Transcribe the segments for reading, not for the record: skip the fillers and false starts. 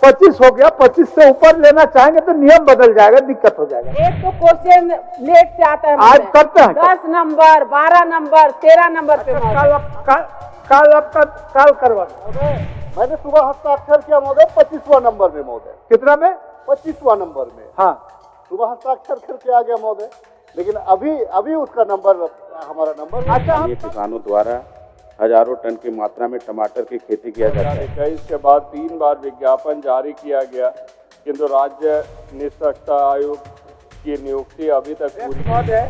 25 हो गया, 25 से ऊपर लेना चाहेंगे तो नियम बदल जाएगा, दिक्कत हो जाएगा। एक तो क्वेश्चन लेट से आता है, आज करते हैं 10 नंबर, 12 नंबर, 13 नंबर पे काल करवा। मैंने सुबह हस्ताक्षर किया महोदय 25वां नंबर में महोदय। कितना में? 25वां नंबर में। हाँ, सुबह हस्ताक्षर करके आ गया महोदय, लेकिन अभी उसका नंबर हमारा नंबर। अच्छा, किसानों द्वारा हजारों टन की मात्रा में टमाटर की खेती किया जाता है। 2021 के बाद 3 बार विज्ञापन जारी किया गया, किंतु राज्य निष्पक्षता आयोग की नियुक्ति अभी तक पूरी महोदय,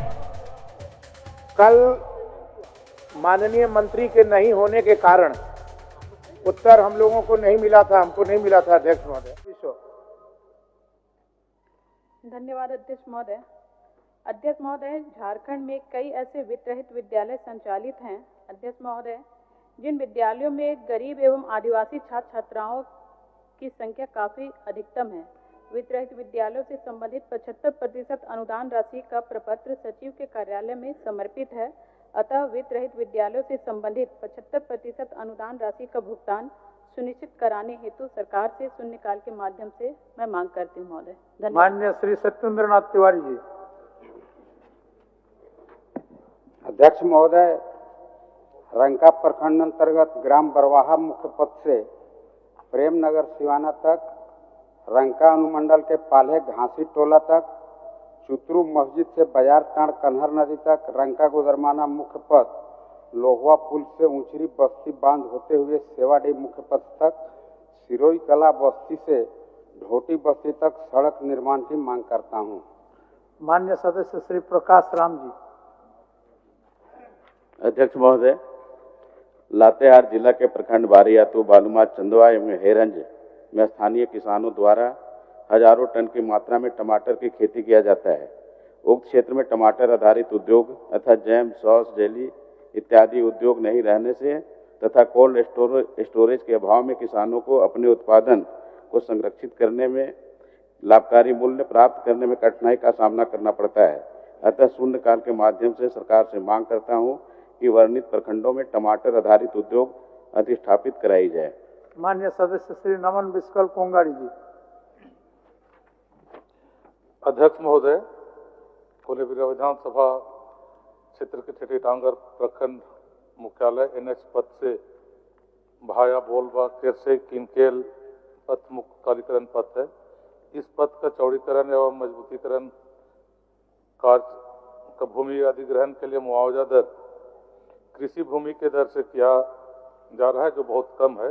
कल माननीय मंत्री के नहीं होने के कारण उत्तर हम लोगों को नहीं मिला था, हमको नहीं मिला था अध्यक्ष महोदय। धन्यवाद अध्यक्ष महोदय। अध्यक्ष महोदय, झारखंड में कई ऐसे वित्त रहित विद्यालय संचालित हैं अध्यक्ष महोदय, जिन विद्यालयों में गरीब एवं आदिवासी छात्र छात्राओं की संख्या काफी अधिकतम है। वित्त रहित विद्यालयों से संबंधित 75% अनुदान राशि का प्रपत्र सचिव के कार्यालय में समर्पित है। अतः वित्त रहित विद्यालयों से संबंधित 75% अनुदान राशि का भुगतान सुनिश्चित कराने हेतु सरकार से शून्यकाल के माध्यम से मैं मांग करती हूँ महोदय। धन्यवाद। माननीय श्री सत्येंद्र नाथ तिवारी जी। अध्यक्ष महोदय, रंका प्रखंड अंतर्गत ग्राम बरवाहा मुख्य पथ से प्रेमनगर सिवाना तक, रंका अनुमंडल के पाले घासी टोला तक, चुतरू मस्जिद से बाजार टाण कन्हर नदी तक, रंका गुदरमाना मुख्य पथ लोहवा पुल से ऊंचरी बस्ती बांध होते हुए सेवाडी मुख्य पथ तक, सिरोई कला बस्ती से ढोटी बस्ती तक सड़क निर्माण की मांग करता हूं। माननीय सदस्य श्री प्रकाश राम जी। अध्यक्ष महोदय, लातेहार जिला के प्रखंड बारियातू, बालूमाथ, चंदवा एवं हेरंज में स्थानीय किसानों द्वारा हजारों टन की मात्रा में टमाटर की खेती किया जाता है। उक्त क्षेत्र में टमाटर आधारित उद्योग तथा जैम, सॉस, जेली इत्यादि उद्योग नहीं रहने से तथा कोल्ड स्टोरेज के अभाव में किसानों को अपने उत्पादन को संरक्षित करने में, लाभकारी मूल्य प्राप्त करने में कठिनाई का सामना करना पड़ता है। अतः शून्यकाल के माध्यम से सरकार से मांग करता हूं कि वर्णित प्रखंडों में टमाटर आधारित उद्योग अधिष्ठापित कराई जाए। माननीय सदस्य श्री नमन बिस्कल कोंगाड़ी जी। अध्यक्ष महोदय, कोलेबिरा विधानसभा क्षेत्र के ठेठी टांगर प्रखंड मुख्यालय NH पथ से भाया बोलबा केरसे किनकेल पथ मुख्य कालीकरण पथ है। इस पथ का चौड़ीकरण एवं मजबूतीकरण कार्य का भूमि अधिग्रहण के लिए मुआवजा दर कृषि भूमि के दर से किया जा रहा है, जो बहुत कम है,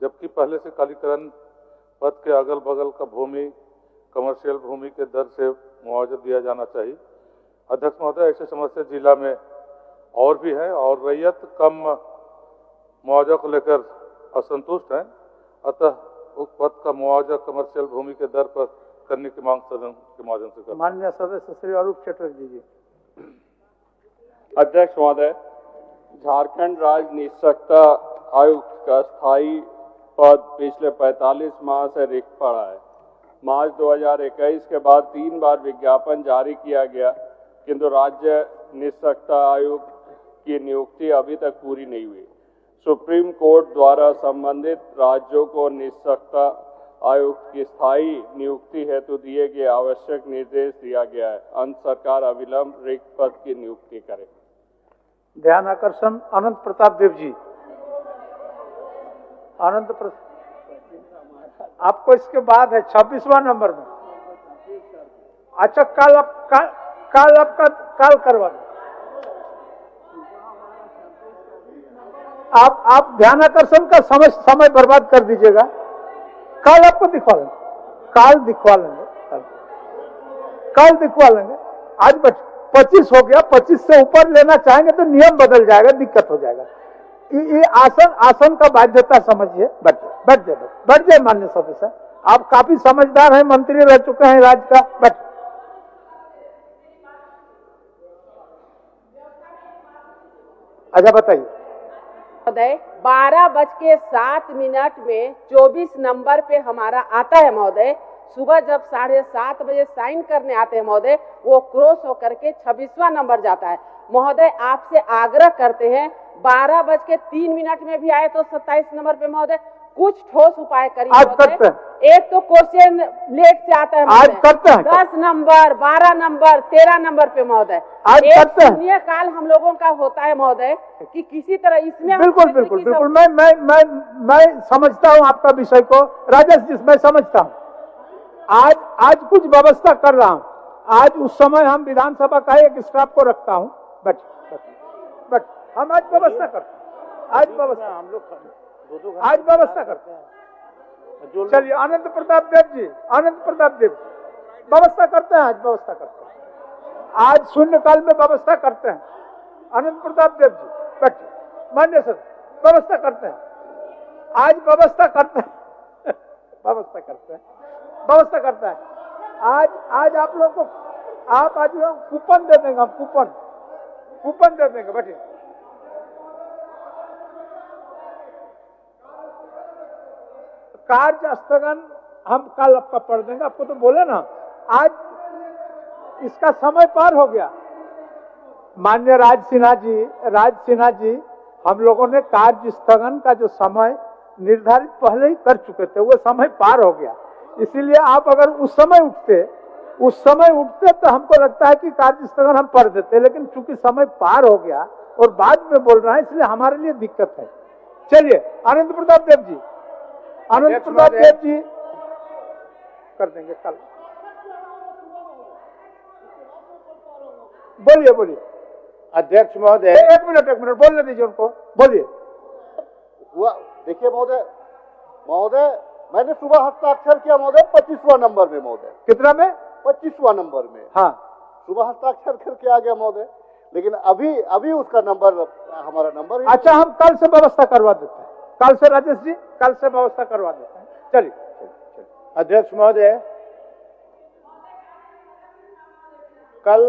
जबकि पहले से कालीकरण पथ के अगल बगल का भूमि कमर्शियल भूमि के दर से मुआवजा दिया जाना चाहिए। अध्यक्ष महोदय, ऐसे समस्या जिला में और भी है और रैयत कम मुआवजा को लेकर असंतुष्ट हैं। अतः उस पद का मुआवजा कमर्शियल भूमि के दर पर करने की मांग सदन के माध्यम से करते हैं। माननीय सदस्य श्री अरूप चटर्जी जी। अध्यक्ष महोदय, झारखंड राज्य निष्पक्षता आयुक्त का स्थायी पद पिछले 45 माह से रिक्त पड़ा है। मार्च 2021 के बाद 3 बार विज्ञापन जारी किया गया, किंतु राज्य निष्पक्षता आयोग की नियुक्ति अभी तक पूरी नहीं हुई। सुप्रीम कोर्ट द्वारा संबंधित राज्यों को निष्पक्षता आयुक्त की स्थायी नियुक्ति हेतु दिए गए आवश्यक निर्देश दिया गया है। अंत सरकार अविलंब रिक्त पद की नियुक्ति करे। ध्यान आकर्षण अनंत प्रताप देव जी। अनंत प्रताप आपको इसके बाद है 26वां नंबर में। अच्छा, काल करवा दो। आप ध्यान आकर्षण का समय बर्बाद कर दीजिएगा। काल आपको दिखवा लेंगे, काल दिखवा लेंगे। आज 25 हो गया, 25 से ऊपर लेना चाहेंगे तो नियम बदल जाएगा, दिक्कत हो जाएगा। ये आसन का बाध्यता समझिए। बैठ जाए माननीय सदस्य, आप काफी समझदार हैं, मंत्री रह चुके हैं राज्य का। बैठ। अच्छा बताइए महोदय। 12:07 में 24 नंबर पे हमारा आता है महोदय। सुबह जब 7:30 बजे साइन करने आते हैं महोदय, वो क्रॉस होकर के 26वां नंबर जाता है। महोदय, आपसे आग्रह करते हैं 12:03 में भी आए तो 27 नंबर पे महोदय कुछ ठोस उपाय करिए आज महोदय। करते हैं। एक तो क्वेश्चन लेट से आता है आज महोदय। करते हैं। 10 नंबर, 12 नंबर, 13 नंबर पे महोदय। आज एक करते हैं। शून्य काल हम लोगों का होता है महोदय कि किसी तरह इसमें हम बिल्कुल क्षेत्र बिल्कुल की बिल्कुल मैं समझता हूं आपका विषय को राजेश जी, मैं समझता हूं। आज कुछ व्यवस्था कर रहा हूं। आज उस समय हम विधानसभा का एक स्टाफ को रखता हूं। बट हम आज व्यवस्था करते हैं। आज व्यवस्था हम लोग आज व्यवस्था करते हैं। चलिए आनंद प्रताप देव जी, व्यवस्था करते हैं। आज व्यवस्था करते हैं। आज शून्यकाल में व्यवस्था करते हैं। आनंद प्रताप देव जी बैठिए। मान्य सर, व्यवस्था करते हैं। आज व्यवस्था करते हैं। व्यवस्था करते हैं। आज आप लोग को आज लोग कूपन दे देंगे। हम कूपन दे देंगे। बैठिए। कार्य स्थगन हम कल आपका पढ़ देंगे। आपको तो बोले ना, आज इसका समय पार हो गया। माननीय राज सिन्हा जी, हम लोगों ने कार्य स्थगन का जो समय निर्धारित पहले ही कर चुके थे, वो समय पार हो गया। इसीलिए आप अगर उस समय उठते तो हमको लगता है कि कार्य स्थगन हम पढ़ देते, लेकिन चूंकि समय पार हो गया और बाद में बोल रहा है, इसलिए हमारे लिए दिक्कत है। चलिए आनंद प्रताप देव जी कर देंगे कल। बोलिए अध्यक्ष महोदय। एक मिनट बोलने दीजिए उनको। बोलिए। हुआ देखिए महोदय, मैंने सुबह हस्ताक्षर किया महोदय 25वां नंबर में महोदय। कितना में? 25वां नंबर में। हाँ, सुबह हस्ताक्षर करके आ गया महोदय, लेकिन अभी उसका नंबर हमारा नंबर। अच्छा, हम कल से व्यवस्था करवा देते हैं। कल से राजेश जी, कल से व्यवस्था करवा देते हैं। चलिए। अध्यक्ष महोदय, कल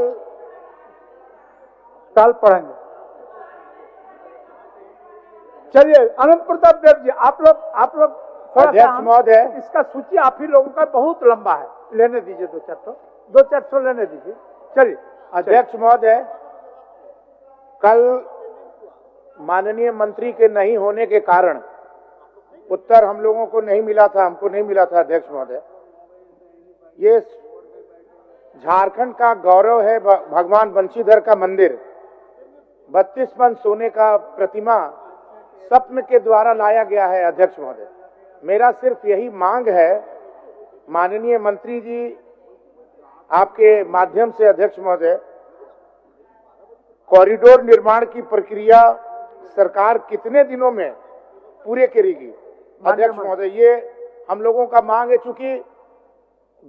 पढ़ेंगे। चलिए अनंत प्रताप देव जी, आप लोग अध्यक्ष महोदय, इसका सूची आप ही लोगों का बहुत लंबा है। लेने दीजिए 200-400 लेने दीजिए। चलिए अध्यक्ष महोदय, कल माननीय मंत्री के नहीं होने के कारण उत्तर हम लोगों को नहीं मिला था, हमको नहीं मिला था। अध्यक्ष महोदय, ये झारखंड का गौरव है भगवान बंशीधर का मंदिर। 32 मन सोने का प्रतिमा स्वप्न के द्वारा लाया गया है। अध्यक्ष महोदय, मेरा सिर्फ यही मांग है माननीय मंत्री जी, आपके माध्यम से अध्यक्ष महोदय, कॉरिडोर निर्माण की प्रक्रिया सरकार कितने दिनों में पूरे करेगी? अध्यक्ष महोदय, ये हम लोगों का मांग है, चूंकि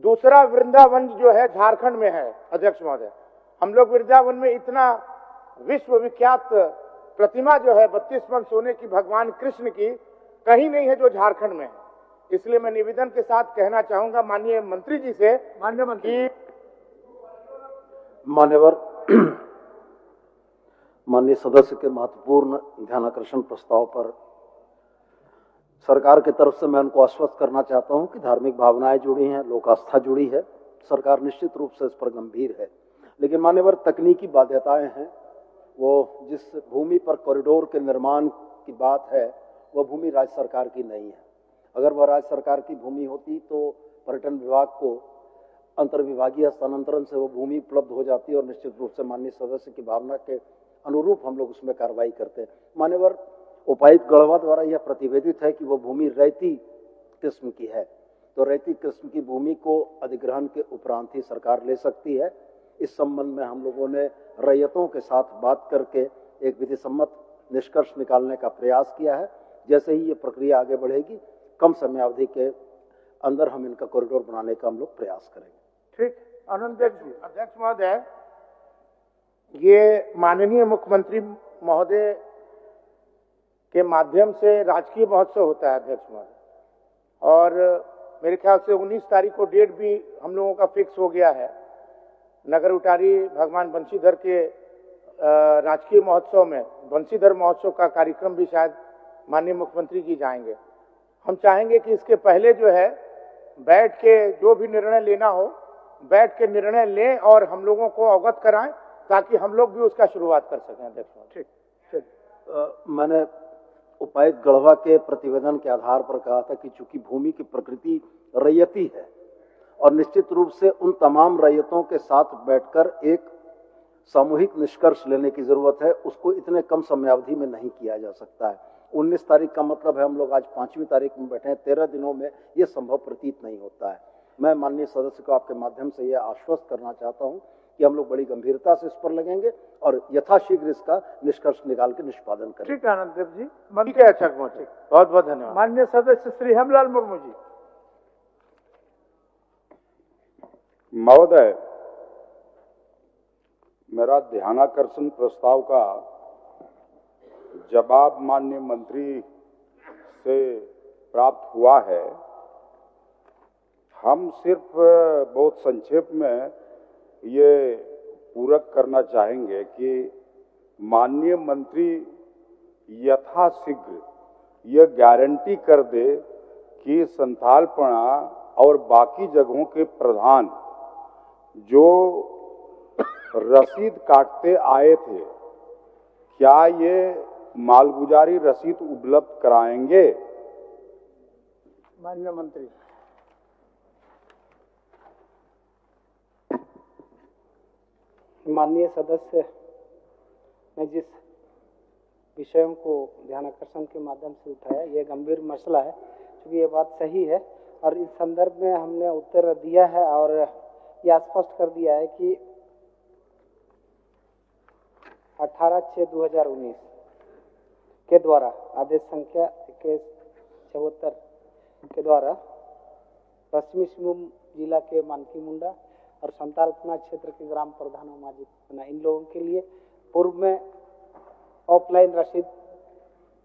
दूसरा वृंदावन जो है झारखंड में है। अध्यक्ष महोदय, हम लोग वृंदावन में इतना विश्व विख्यात प्रतिमा जो है 32 मन सोने की भगवान कृष्ण की, कहीं नहीं है जो झारखंड में है। इसलिए मैं निवेदन के साथ कहना चाहूंगा माननीय मंत्री जी से, मान्यवर माननीय सदस्य के महत्वपूर्ण ध्यानाकर्षण प्रस्ताव पर सरकार की तरफ से मैं उनको आश्वस्त करना चाहता हूं कि धार्मिक भावनाएं जुड़ी हैं, लोक आस्था जुड़ी है। सरकार निश्चित रूप से इस पर गंभीर है, लेकिन मान्यवर तकनीकी बाध्यताएं हैं। वो जिस भूमि पर कॉरिडोर के निर्माण की बात है, वह भूमि राज्य सरकार की नहीं है। अगर वह राज्य सरकार की भूमि होती तो पर्यटन विभाग को अंतर्विभागीय हस्तांतरण से वो भूमि उपलब्ध हो जाती और निश्चित रूप से माननीय सदस्य की भावना के अनुरूप हम लोग उसमें कार्रवाई करते हैं। मान्यवर, उपायुक्त गढ़वा द्वारा यह प्रतिवेदित है कि वो भूमि रैती किस्म की है, तो रैती किस्म की भूमि को अधिग्रहण के उपरांत ही सरकार ले सकती है। इस संबंध में हम लोगों ने रैयतों के साथ बात करके एक विधि सम्मत निष्कर्ष निकालने का प्रयास किया है। जैसे ही ये प्रक्रिया आगे बढ़ेगी, कम समय अवधि के अंदर हम इनका कॉरिडोर बनाने का हम लोग प्रयास करेंगे। ठीक, आनंद देव जी। अध्यक्ष महोदय, ये माननीय मुख्यमंत्री महोदय के माध्यम से राजकीय महोत्सव होता है अध्यक्ष महोदय, और मेरे ख्याल से 19 तारीख को डेट भी हम लोगों का फिक्स हो गया है। नगर उटारी भगवान बंशीधर के राजकीय महोत्सव में बंशीधर महोत्सव का कार्यक्रम भी शायद माननीय मुख्यमंत्री जी जाएंगे। हम चाहेंगे कि इसके पहले जो है बैठ के जो भी निर्णय लेना हो, बैठ के निर्णय लें और हम लोगों को अवगत कराएं, ताकि हम लोग भी उसका शुरुआत कर सकें। अध्यक्ष, ठीक। मैंने उपायुक्त गढ़वा के प्रतिवेदन के आधार पर कहा था कि चूंकि भूमि की प्रकृति रैयती है और निश्चित रूप से उन तमाम रैयतों के साथ बैठकर एक सामूहिक निष्कर्ष लेने की जरूरत है, उसको इतने कम समयावधि में नहीं किया जा सकता है। 19 तारीख का मतलब है हम लोग आज 5वीं तारीख में बैठे हैं, 13 दिनों में ये संभव प्रतीत नहीं होता है। मैं माननीय सदस्य को आपके माध्यम से यह आश्वस्त करना चाहता हूं कि हम लोग बड़ी गंभीरता से इस पर लगेंगे और यथाशीघ्र इसका निष्कर्ष निकाल के निष्पादन करेंगे। ठीक है आनंद देव जी, ठीक है, अच्छा पहुंचे, बहुत बहुत धन्यवाद। माननीय सदस्य श्री हेमलाल मुर्मू जी। महोदय, मेरा ध्यानाकर्षण प्रस्ताव का जवाब माननीय मंत्री से प्राप्त हुआ है। हम सिर्फ बहुत संक्षेप में ये पूरक करना चाहेंगे कि माननीय मंत्री यथाशीघ्र ये गारंटी कर दे कि संथालपना और बाकी जगहों के प्रधान जो रसीद काटते आए थे, क्या ये मालगुजारी रसीद उपलब्ध कराएंगे? माननीय मंत्री। माननीय सदस्य ने जिस विषयों को ध्यानाकर्षण के माध्यम से उठाया, ये गंभीर मसला है, क्योंकि ये बात सही है और इस संदर्भ में हमने उत्तर दिया है और यह स्पष्ट कर दिया है कि 18/6/2019 के द्वारा आदेश संख्या 2174 के द्वारा पश्चिमी सिंहभूम जिला के मानकी मुंडा और संथालपना क्षेत्र के ग्राम प्रधानों माजी इन लोगों के लिए पूर्व में ऑफलाइन रसीद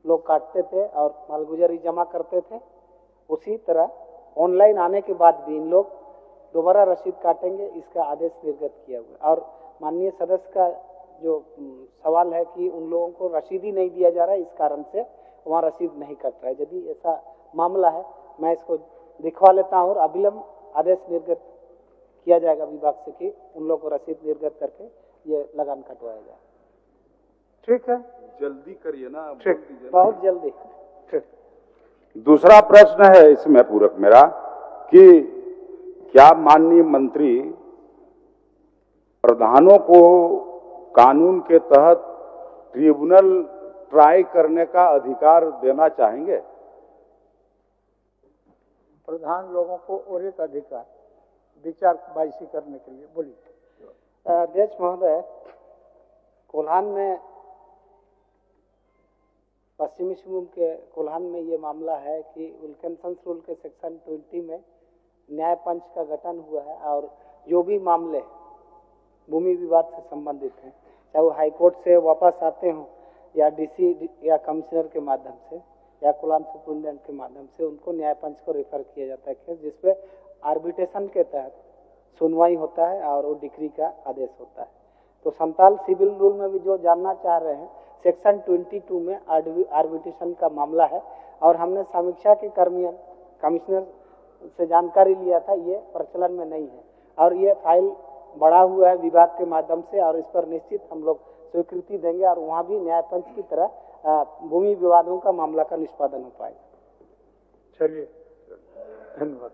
लोग काटते थे और मालगुजारी जमा करते थे। उसी तरह ऑनलाइन आने के बाद भी इन लोग दोबारा रसीद काटेंगे, इसका आदेश निर्गत किया हुआ। और माननीय सदस्य का जो सवाल है कि उन लोगों को रसीद ही नहीं दिया जा रहा है, इस कारण से वहाँ रसीद नहीं कट रहा है। यदि ऐसा मामला है, मैं इसको दिखवा लेता हूँ और अविलंब आदेश निर्गत किया जाएगा विभाग से कि उन लोगों को रसीद निर्गत करके ये लगान कटवाया जाए। ठीक है, जल्दी करिए ना, बहुत जल्दी। दूसरा प्रश्न है इसमें पूरक मेरा कि क्या माननीय मंत्री प्रधानों को कानून के तहत ट्रिब्यूनल ट्राई करने का अधिकार देना चाहेंगे? प्रधान लोगों को और एक अधिकार विचार बाईसी करने के लिए बोलिए। अध्यक्ष महोदय, कोल्हान में पश्चिमी सिंहभूम के कोल्हान में ये मामला है कि विल्किंसन रूल के सेक्शन 20 में न्याय पंच का गठन हुआ है और जो भी मामले भूमि विवाद से संबंधित हैं, चाहे वो हाईकोर्ट से वापस आते हों या डीसी या कमिश्नर के माध्यम से या कोल्हान सुप्रिंटेंडेंट के माध्यम से, उनको न्याय पंच को रेफर किया जाता है केस, जिसपे आर्बिट्रेशन के तहत सुनवाई होता है और वो डिक्री का आदेश होता है। तो संताल सिविल रूल में भी जो जानना चाह रहे हैं, सेक्शन 22 में आर्बिट्रेशन का मामला है और हमने समीक्षा के कर्मियन कमिश्नर से जानकारी लिया था, ये प्रचलन में नहीं है और ये फाइल बढ़ा हुआ है विभाग के माध्यम से और इस पर निश्चित हम लोग स्वीकृति देंगे और वहाँ भी न्यायपंच की तरह भूमि विवादों का मामला का निष्पादन हो पाएगा। चलिए, धन्यवाद।